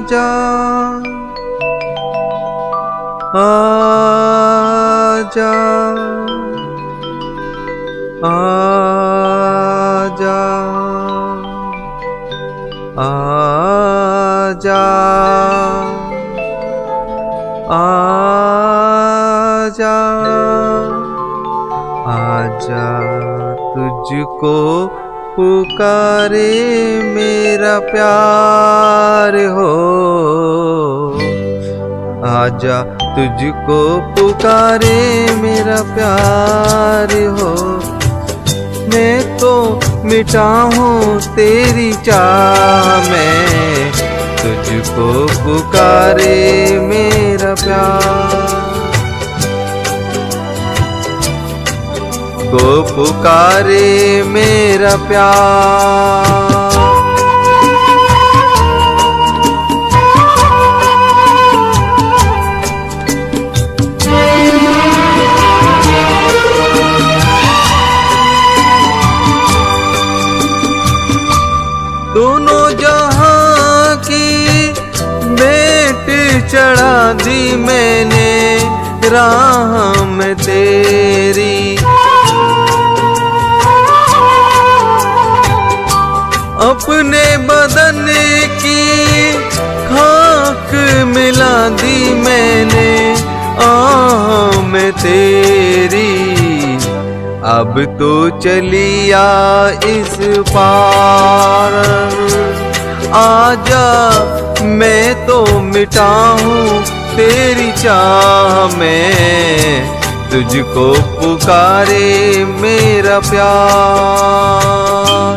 आजा आजा आजा आजा आजा आजा तुझको पुकारे मेरा प्यार हो। आजा तुझको पुकारे मेरा प्यार हो। मैं तो मिटा हूँ तेरी चाह में, तुझको पुकारे मेरा प्यार को पुकारे मेरा प्यार। दोनों जहां की भेंट चढ़ा दी मैंने राह में तेरी। अपने बदन की खाक मिला दी मैंने आह में तेरी। अब तो चली आ इस पार, आजा मैं तो मिटा हूँ तेरी चाह में, तुझको पुकारे मेरा प्यार।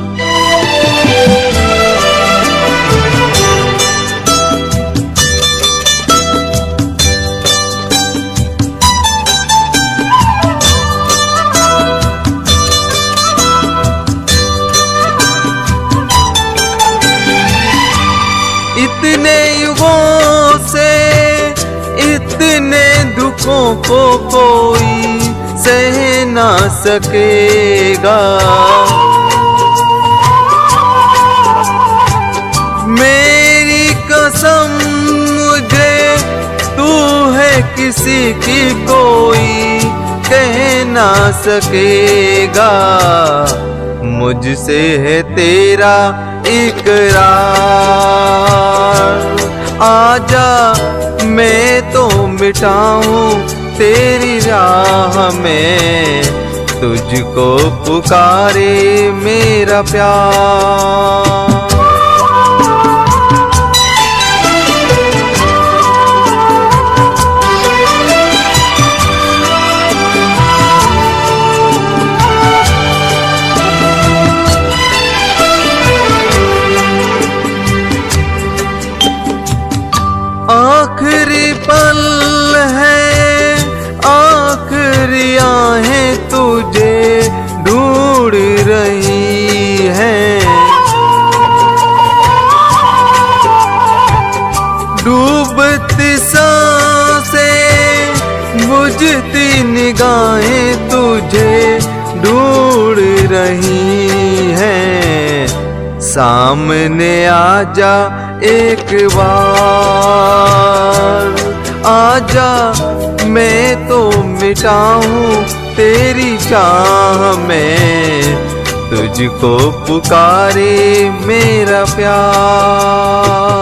इतने युगों से इतने दुखों को कोई सह ना सकेगा। मेरी कसम मुझे तू है किसी की कोई कह ना सकेगा। मुझसे है तेरा इकरार, आजा मैं तो मिटाऊं तेरी राह में, तुझको पुकारे मेरा प्यार। आखिरी पल है, आखिरी आहें तुझे ढूंढ रही हैं। डूबती सांसें बुझती निगाहें तुझे ढूंढ रही हैं। सामने आजा एक बार, आजा मैं तो मिटाऊं तेरी चाह में, तुझको पुकारे मेरा प्यार।